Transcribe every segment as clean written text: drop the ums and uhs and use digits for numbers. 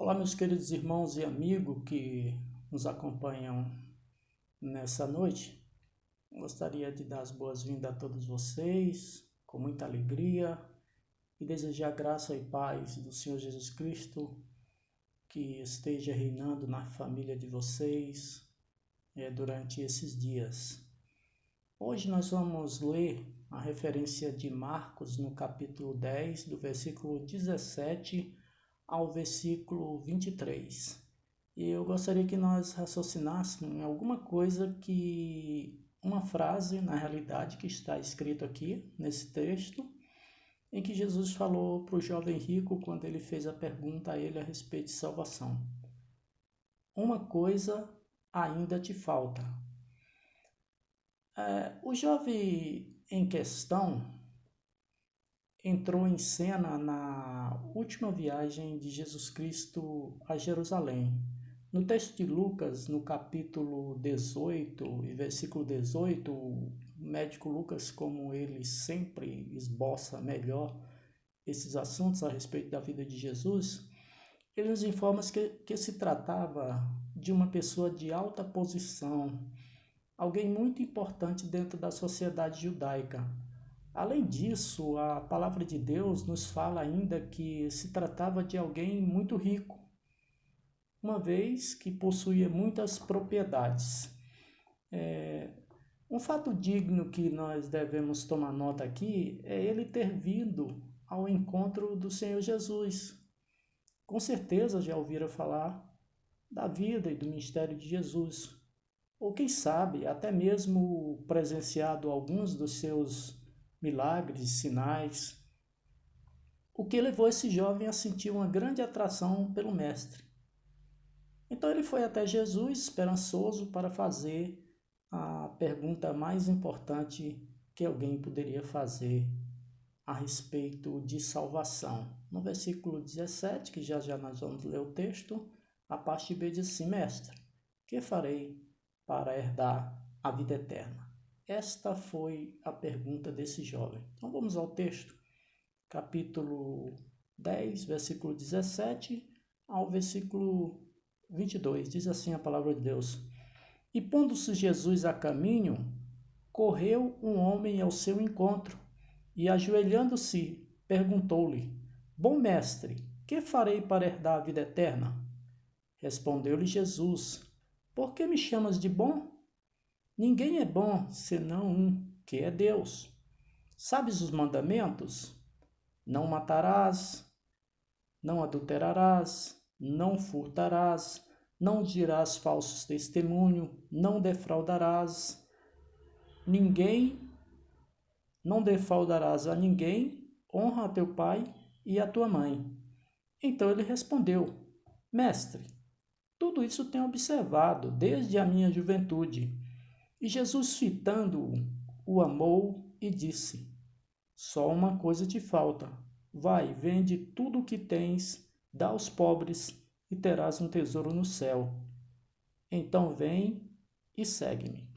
Olá, meus queridos irmãos e amigos que nos acompanham nessa noite. Gostaria de dar as boas-vindas a todos vocês, com muita alegria, e desejar graça e paz do Senhor Jesus Cristo, que esteja reinando na família de vocês durante esses dias. Hoje nós vamos ler a referência de Marcos no capítulo 10, do versículo 17 ao versículo 23. E eu gostaria que nós raciocinássemos em alguma coisa uma frase, na realidade, que está escrito aqui nesse texto, em que Jesus falou para o jovem rico quando ele fez a pergunta a ele a respeito de salvação. Uma coisa ainda te falta. O jovem em questão entrou em cena na última viagem de Jesus Cristo a Jerusalém. No texto de Lucas, no capítulo 18 e versículo 18, o médico Lucas, como ele sempre esboça melhor esses assuntos a respeito da vida de Jesus, ele nos informa que se tratava de uma pessoa de alta posição, alguém muito importante dentro da sociedade judaica. Além disso, a palavra de Deus nos fala ainda que se tratava de alguém muito rico, uma vez que possuía muitas propriedades. Um fato digno que nós devemos tomar nota aqui é ele ter vindo ao encontro do Senhor Jesus. Com certeza já ouviram falar da vida e do ministério de Jesus, ou quem sabe até mesmo presenciado alguns dos seus milagres, sinais, o que levou esse jovem a sentir uma grande atração pelo Mestre. Então ele foi até Jesus esperançoso para fazer a pergunta mais importante que alguém poderia fazer a respeito de salvação. No versículo 17, que já nós vamos ler o texto, a parte B diz assim: Mestre, que farei para herdar a vida eterna? Esta foi a pergunta desse jovem. Então vamos ao texto, capítulo 10, versículo 17 ao versículo 22. Diz assim a palavra de Deus: E pondo-se Jesus a caminho, correu um homem ao seu encontro, e ajoelhando-se, perguntou-lhe: Bom mestre, que farei para herdar a vida eterna? Respondeu-lhe Jesus: Por que me chamas de bom? Ninguém é bom senão um, que é Deus. Sabes os mandamentos? Não matarás, não adulterarás, não furtarás, não dirás falsos testemunho, não defraudarás a ninguém, honra a teu pai e a tua mãe. Então ele respondeu: Mestre, tudo isso tenho observado desde a minha juventude. E Jesus, fitando-o, o amou e disse: Só uma coisa te falta. Vai, vende tudo o que tens, dá aos pobres e terás um tesouro no céu. Então vem e segue-me.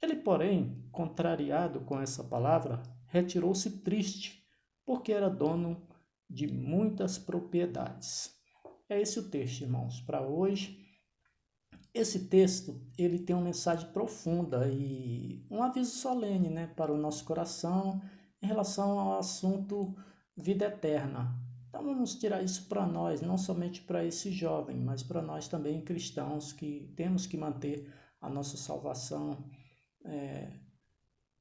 Ele, porém, contrariado com essa palavra, retirou-se triste, porque era dono de muitas propriedades. É esse o texto, irmãos, para hoje. Esse texto, ele tem uma mensagem profunda e um aviso solene, para o nosso coração em relação ao assunto vida eterna. Então vamos tirar isso para nós, não somente para esse jovem, mas para nós também cristãos que temos que manter a nossa salvação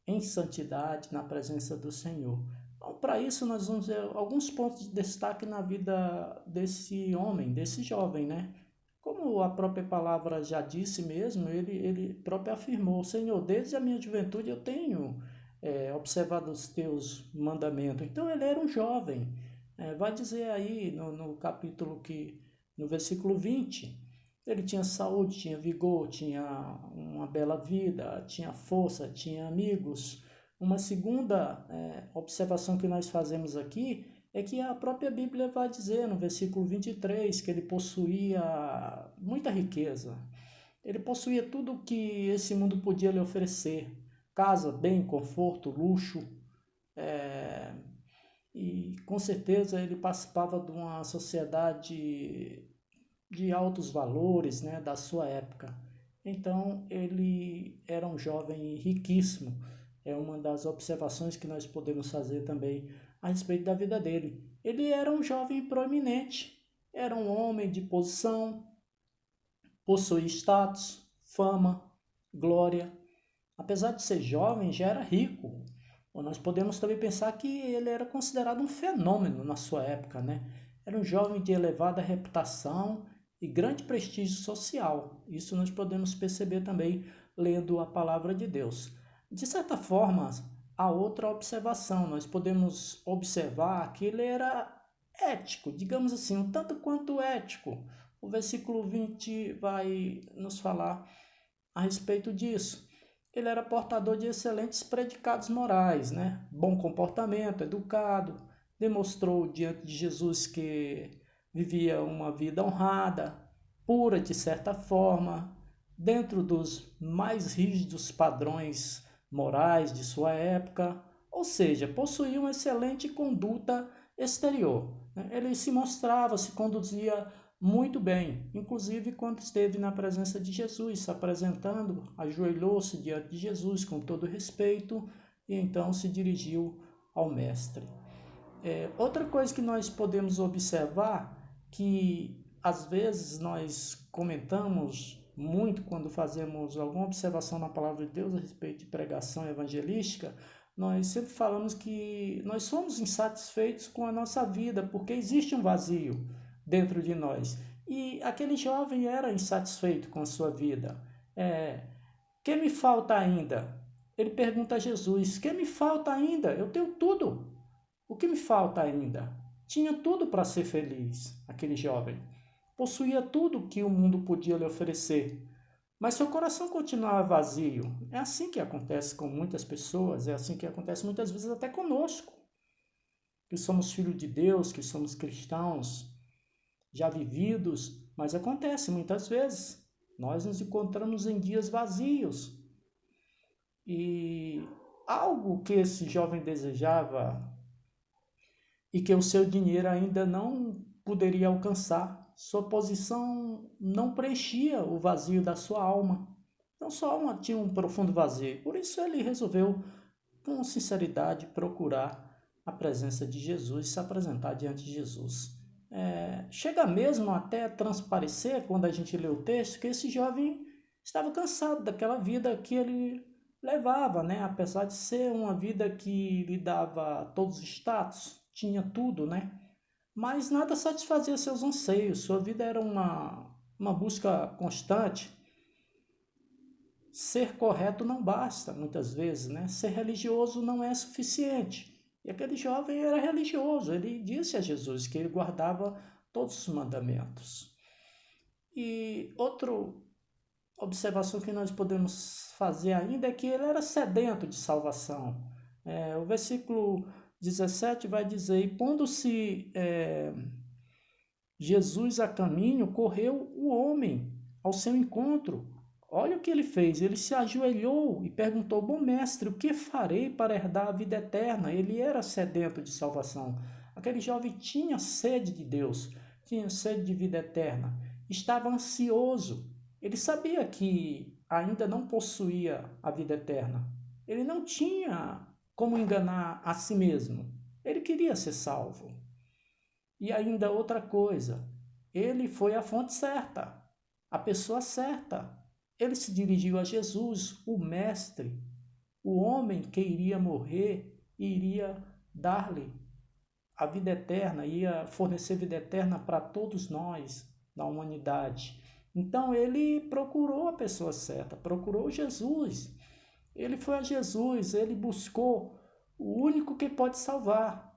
em santidade na presença do Senhor. Então, para isso nós vamos ver alguns pontos de destaque na vida desse homem, desse jovem, Como a própria palavra já disse mesmo, ele próprio afirmou: Senhor, desde a minha juventude eu tenho observado os teus mandamentos. Então ele era um jovem. Vai dizer aí no capítulo no versículo 20, ele tinha saúde, tinha vigor, tinha uma bela vida, tinha força, tinha amigos. Uma segunda observação que nós fazemos aqui é que a própria Bíblia vai dizer no versículo 23 que ele possuía muita riqueza. Ele possuía tudo o que esse mundo podia lhe oferecer: casa, bem, conforto, luxo. E com certeza ele participava de uma sociedade de altos valores, né, da sua época. Então, ele era um jovem riquíssimo. É uma das observações que nós podemos fazer também a respeito da vida dele. Ele era um jovem proeminente, era um homem de posição, possuía status, fama, glória. Apesar de ser jovem, já era rico. Ou nós podemos também pensar que ele era considerado um fenômeno na sua época, né? Era um jovem de elevada reputação e grande prestígio social. Isso nós podemos perceber também lendo a palavra de Deus. De certa forma, há outra observação. Nós podemos observar que ele era ético, digamos assim, um tanto quanto ético. O versículo 20 vai nos falar a respeito disso. Ele era portador de excelentes predicados morais, né? Bom comportamento, educado, demonstrou diante de Jesus que vivia uma vida honrada, pura de certa forma, dentro dos mais rígidos padrões morais de sua época, ou seja, possuía uma excelente conduta exterior. Ele se mostrava, se conduzia muito bem, inclusive quando esteve na presença de Jesus, se apresentando, ajoelhou-se diante de Jesus com todo respeito e então se dirigiu ao Mestre. Outra coisa que nós podemos observar, que às vezes nós comentamos muito quando fazemos alguma observação na palavra de Deus a respeito de pregação evangelística, nós sempre falamos que nós somos insatisfeitos com a nossa vida, porque existe um vazio dentro de nós. E aquele jovem era insatisfeito com a sua vida. Que me falta ainda? Ele pergunta a Jesus, que me falta ainda? Eu tenho tudo. O que me falta ainda? Tinha tudo para ser feliz, aquele jovem. Possuía tudo que o mundo podia lhe oferecer. Mas seu coração continuava vazio. É assim que acontece com muitas pessoas, é assim que acontece muitas vezes até conosco, que somos filhos de Deus, que somos cristãos, já vividos, mas acontece muitas vezes. Nós nos encontramos em dias vazios. E algo que esse jovem desejava e que o seu dinheiro ainda não poderia alcançar. Sua posição não preenchia o vazio da sua alma. Então sua alma tinha um profundo vazio. Por isso ele resolveu, com sinceridade, procurar a presença de Jesus, se apresentar diante de Jesus. Chega mesmo até transparecer, quando a gente lê o texto, que esse jovem estava cansado daquela vida que ele levava, né? Apesar de ser uma vida que lhe dava todos os status, tinha tudo, né? Mas nada satisfazia seus anseios, sua vida era uma busca constante. Ser correto não basta, muitas vezes, né? Ser religioso não é suficiente. E aquele jovem era religioso, ele disse a Jesus que ele guardava todos os mandamentos. E outra observação que nós podemos fazer ainda é que ele era sedento de salvação. O versículo 17 vai dizer, e pondo-se Jesus a caminho, correu o homem ao seu encontro. Olha o que ele fez, ele se ajoelhou e perguntou, bom mestre, o que farei para herdar a vida eterna? Ele era sedento de salvação. Aquele jovem tinha sede de Deus, tinha sede de vida eterna, estava ansioso. Ele sabia que ainda não possuía a vida eterna. Ele não tinha como enganar a si mesmo. Ele queria ser salvo. E ainda outra coisa, ele foi à fonte certa, a pessoa certa. Ele se dirigiu a Jesus, o Mestre, o homem que iria morrer e iria dar-lhe a vida eterna, ia fornecer vida eterna para todos nós, da humanidade. Então ele procurou a pessoa certa, procurou Jesus. Ele foi a Jesus, ele buscou o único que pode salvar.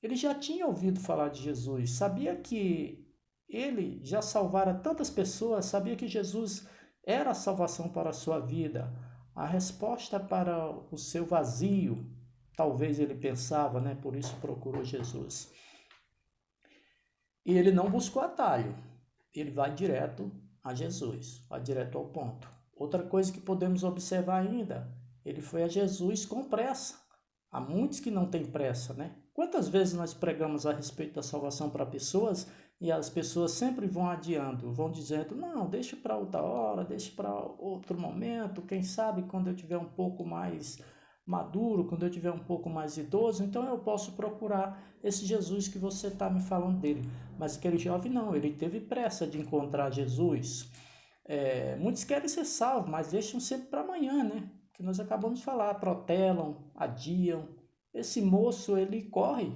Ele já tinha ouvido falar de Jesus, sabia que ele já salvara tantas pessoas, sabia que Jesus era a salvação para a sua vida, a resposta para o seu vazio, talvez ele pensava, né? Por isso procurou Jesus. E ele não buscou atalho, ele vai direto a Jesus, vai direto ao ponto. Outra coisa que podemos observar ainda, ele foi a Jesus com pressa. Há muitos que não têm pressa, né? Quantas vezes nós pregamos a respeito da salvação para pessoas e as pessoas sempre vão adiando, vão dizendo, não, deixa para outra hora, deixa para outro momento, quem sabe quando eu tiver um pouco mais maduro, quando eu tiver um pouco mais idoso, então eu posso procurar esse Jesus que você está me falando dele. Mas aquele jovem não, ele teve pressa de encontrar Jesus. Muitos querem ser salvos, mas deixam sempre para amanhã, né? Que nós acabamos de falar, protelam, adiam. Esse moço, ele corre,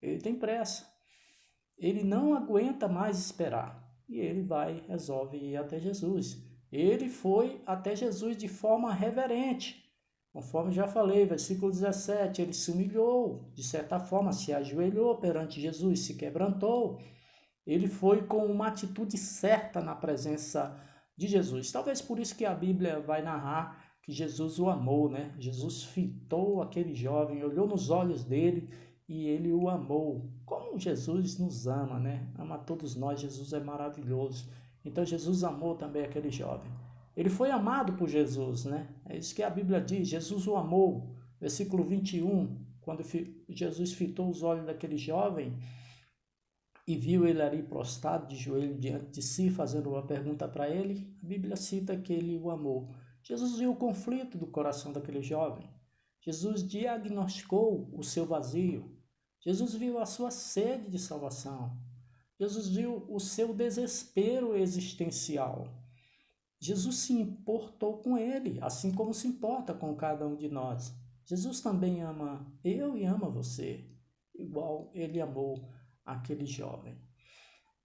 ele tem pressa. Ele não aguenta mais esperar. E ele vai, resolve ir até Jesus. Ele foi até Jesus de forma reverente. Conforme já falei, versículo 17, ele se humilhou, de certa forma, se ajoelhou perante Jesus, se quebrantou. Ele foi com uma atitude certa na presença de Jesus. Talvez por isso que a Bíblia vai narrar que Jesus o amou, né? Jesus fitou aquele jovem, olhou nos olhos dele e ele o amou. Como Jesus nos ama, né? Ama todos nós, Jesus é maravilhoso. Então Jesus amou também aquele jovem. Ele foi amado por Jesus, né? É isso que a Bíblia diz, Jesus o amou. Versículo 21, quando Jesus fitou os olhos daquele jovem, e viu ele ali prostrado de joelho diante de si, fazendo uma pergunta para ele, a Bíblia cita que ele o amou. Jesus viu o conflito do coração daquele jovem. Jesus diagnosticou o seu vazio. Jesus viu a sua sede de salvação. Jesus viu o seu desespero existencial. Jesus se importou com ele, assim como se importa com cada um de nós. Jesus também ama eu e ama você, igual ele amou aquele jovem.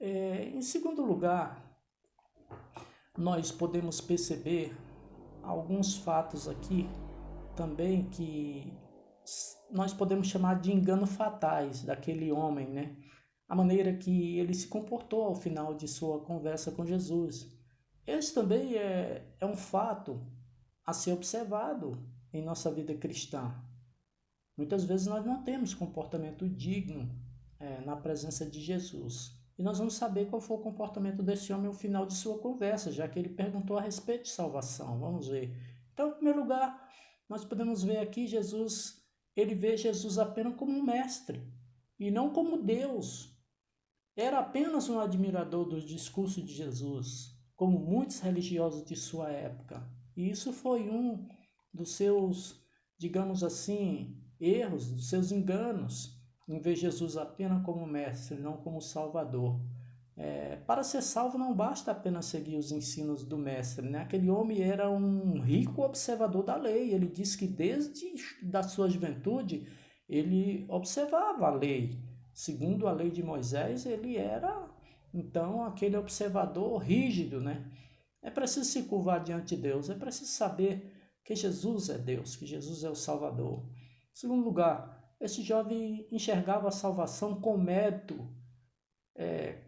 Em segundo lugar, nós podemos perceber alguns fatos aqui também que nós podemos chamar de engano fatais daquele homem, né? A maneira que ele se comportou ao final de sua conversa com Jesus. Esse também é um fato a ser observado em nossa vida cristã. Muitas vezes nós não temos comportamento digno na presença de Jesus. E nós vamos saber qual foi o comportamento desse homem ao final de sua conversa, já que ele perguntou a respeito de salvação. Vamos ver. Então, em primeiro lugar, nós podemos ver aqui ele vê Jesus apenas como um mestre e não como Deus. Era apenas um admirador dos discursos de Jesus, como muitos religiosos de sua época. E isso foi um dos seus, digamos assim, erros, dos seus enganos, em ver Jesus apenas como mestre, não como salvador. Para ser salvo não basta apenas seguir os ensinos do mestre, né? Aquele homem era um rico observador da lei. Ele disse que desde da sua juventude ele observava a lei. Segundo a lei de Moisés, ele era então aquele observador rígido, né? É preciso se curvar diante de Deus, é preciso saber que Jesus é Deus, que Jesus é o Salvador. Em segundo lugar, esse jovem enxergava a salvação com mérito,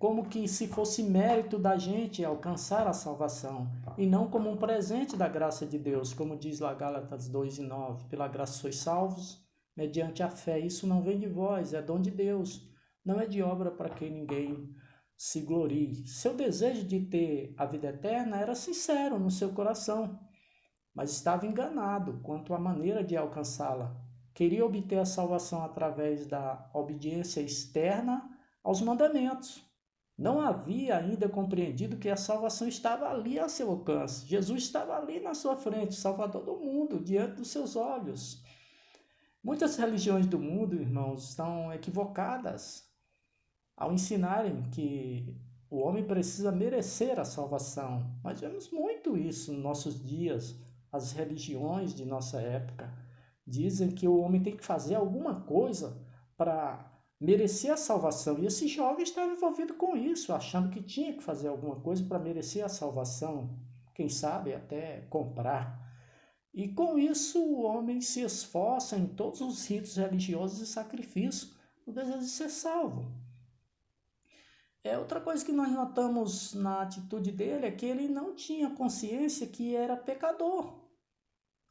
como que se fosse mérito da gente alcançar a salvação, e não como um presente da graça de Deus, como diz lá Gálatas 2:9, pela graça sois salvos, mediante a fé. Isso não vem de vós, é dom de Deus, não é de obra para que ninguém se glorie. Seu desejo de ter a vida eterna era sincero no seu coração, mas estava enganado quanto à maneira de alcançá-la. Queria obter a salvação através da obediência externa aos mandamentos. Não havia ainda compreendido que a salvação estava ali a seu alcance. Jesus estava ali na sua frente, o Salvador do mundo, diante dos seus olhos. Muitas religiões do mundo, irmãos, estão equivocadas ao ensinarem que o homem precisa merecer a salvação. Nós vemos muito isso nos nossos dias. As religiões de nossa época dizem que o homem tem que fazer alguma coisa para merecer a salvação. E esse jovem estava envolvido com isso, achando que tinha que fazer alguma coisa para merecer a salvação. Quem sabe até comprar. E com isso o homem se esforça em todos os ritos religiosos e sacrifícios no desejo de ser salvo. Outra coisa que nós notamos na atitude dele é que ele não tinha consciência que era pecador.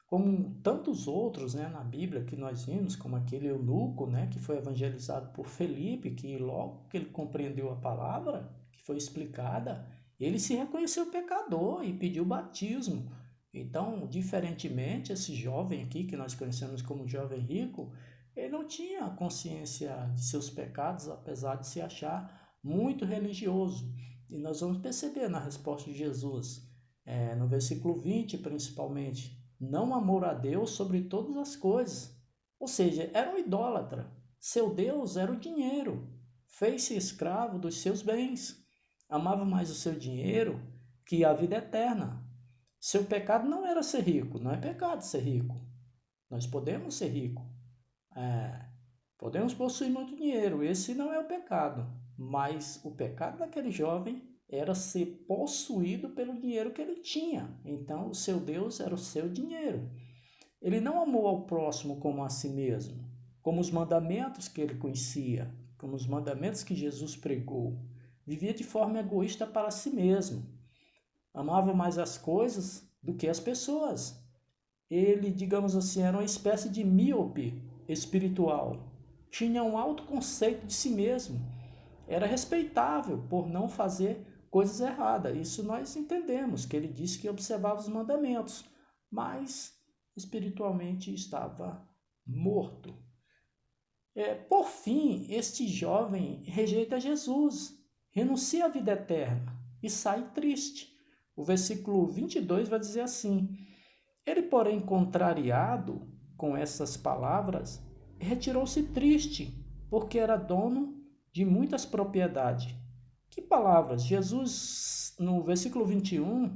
Como tantos outros, né, na Bíblia que nós vimos, como aquele eunuco, né, que foi evangelizado por Felipe, que logo que ele compreendeu a palavra, que foi explicada, ele se reconheceu pecador e pediu batismo. Então, diferentemente, esse jovem aqui, que nós conhecemos como jovem rico, Ele não tinha consciência de seus pecados, apesar de se achar muito religioso. E nós vamos perceber na resposta de Jesus, no versículo 20 principalmente, não amor a Deus sobre todas as coisas. Ou seja, era um idólatra. Seu Deus era o dinheiro. Fez-se escravo dos seus bens. Amava mais o seu dinheiro que a vida eterna. Seu pecado não era ser rico, não é pecado ser rico. Nós podemos ser ricos, podemos possuir muito dinheiro, esse não é o pecado. Mas o pecado daquele jovem era ser possuído pelo dinheiro que ele tinha. Então, o seu Deus era o seu dinheiro. Ele não amou ao próximo como a si mesmo, como os mandamentos que ele conhecia, como os mandamentos que Jesus pregou. Vivia de forma egoísta para si mesmo. Amava mais as coisas do que as pessoas. Ele, digamos assim, era uma espécie de míope espiritual. Tinha um alto conceito de si mesmo. Era respeitável por não fazer coisas erradas. Isso nós entendemos, que ele disse que observava os mandamentos, mas espiritualmente estava morto. Por fim, este jovem rejeita Jesus, renuncia à vida eterna e sai triste. O versículo 22 vai dizer assim: ele, porém, contrariado com essas palavras, retirou-se triste, porque era dono de muitas propriedades. Que palavras? Jesus, no versículo 21,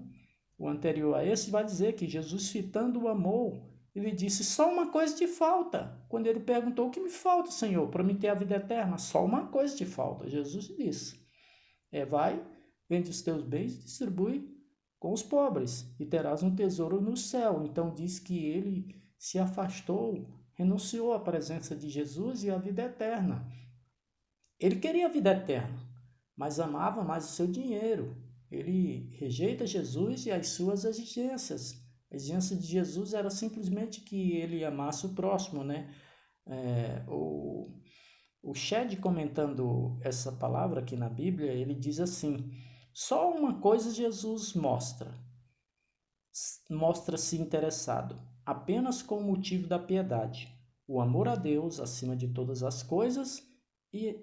o anterior a esse, vai dizer que Jesus, fitando o amor, ele disse: só uma coisa te falta. Quando ele perguntou: o que me falta, Senhor, para me ter a vida eterna? Só uma coisa te falta. Jesus disse: vai, vende os teus bens e distribui com os pobres, e terás um tesouro no céu. Então diz que ele se afastou, renunciou à presença de Jesus e à vida eterna. Ele queria a vida eterna, mas amava mais o seu dinheiro. Ele rejeita Jesus e as suas exigências. A exigência de Jesus era simplesmente que ele amasse o próximo, né? O Shed, comentando essa palavra aqui na Bíblia, ele diz assim: só uma coisa Jesus mostra-se interessado, apenas com o motivo da piedade, o amor a Deus acima de todas as coisas, e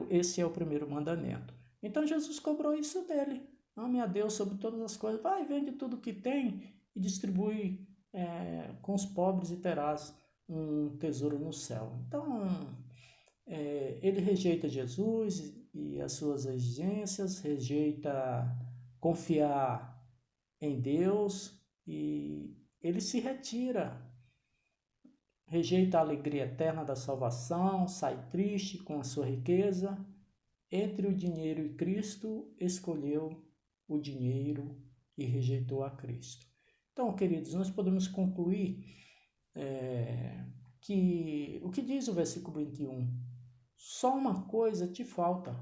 esse é o primeiro mandamento. Então Jesus cobrou isso dele: ame a Deus sobre todas as coisas, vai, vende tudo que tem e distribui com os pobres e terás um tesouro no céu. Então, ele rejeita Jesus e as suas exigências, rejeita confiar em Deus e ele se retira, rejeita a alegria eterna da salvação, sai triste com a sua riqueza. Entre o dinheiro e Cristo, escolheu o dinheiro e rejeitou a Cristo. Então, queridos, nós podemos concluir que o que diz o versículo 21? Só uma coisa te falta.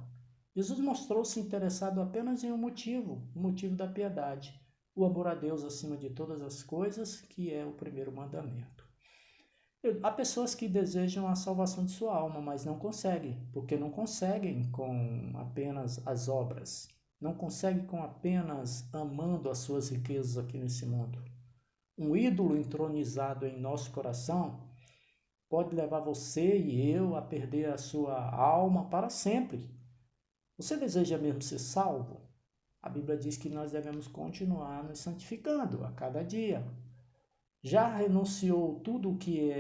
Jesus mostrou-se interessado apenas em um motivo, o motivo da piedade, o amor a Deus acima de todas as coisas, que é o primeiro mandamento. Há pessoas que desejam a salvação de sua alma, mas não conseguem, porque não conseguem com apenas as obras, não conseguem com apenas amando as suas riquezas aqui nesse mundo. Um ídolo entronizado em nosso coração pode levar você e eu a perder a sua alma para sempre. Você deseja mesmo ser salvo? A Bíblia diz que nós devemos continuar nos santificando a cada dia. Já renunciou tudo o que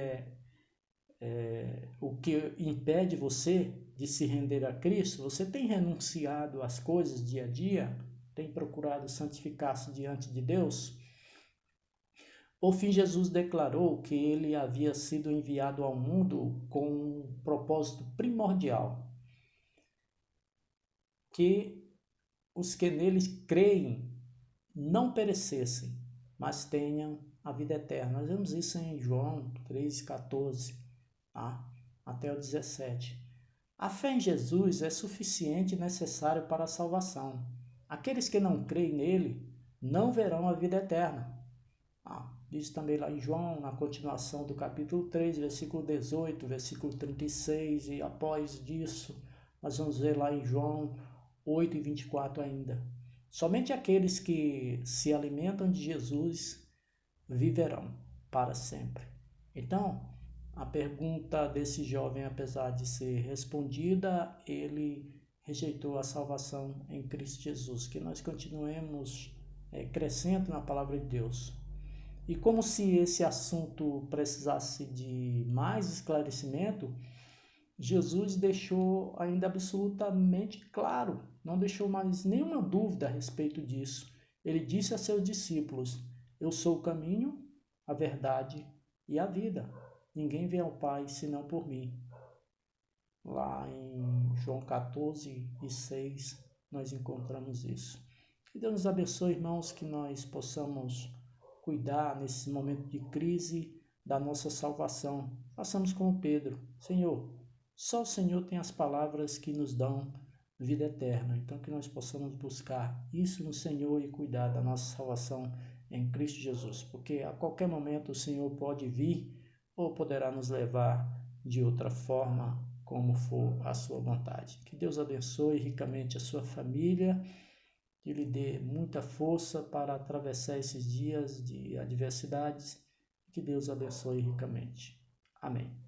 o que impede você de se render a Cristo? Você tem renunciado às coisas dia a dia? Tem procurado santificar-se diante de Deus? Por fim, Jesus declarou que ele havia sido enviado ao mundo com um propósito primordial, que os que neles creem não perecessem, mas tenham a vida eterna. Nós vemos isso em João 3,14, até o 17. A fé em Jesus é suficiente e necessário para a salvação. Aqueles que não creem nele não verão a vida eterna. Diz também lá em João, na continuação do capítulo 3, versículo 18, versículo 36, e após disso, nós vamos ver lá em João 8 e 24 ainda. Somente aqueles que se alimentam de Jesus viverão para sempre. Então, A pergunta desse jovem, apesar de ser respondida, ele rejeitou a salvação em Cristo Jesus. Que nós continuemos crescendo na palavra de Deus. E como se esse assunto precisasse de mais esclarecimento, Jesus deixou ainda absolutamente claro, não deixou mais nenhuma dúvida a respeito disso. Ele disse a seus discípulos: Eu sou o caminho, a verdade e a vida. Ninguém vem ao Pai senão por mim. Lá em João 14:6 nós encontramos isso. Que Deus nos abençoe, irmãos, que nós possamos cuidar nesse momento de crise da nossa salvação. Façamos como Pedro: Senhor, só o Senhor tem as palavras que nos dão vida eterna. Então que nós possamos buscar isso no Senhor e cuidar da nossa salvação em Cristo Jesus, porque a qualquer momento o Senhor pode vir ou poderá nos levar de outra forma, como for a sua vontade. Que Deus abençoe ricamente a sua família, que lhe dê muita força para atravessar esses dias de adversidades. Que Deus abençoe ricamente. Amém.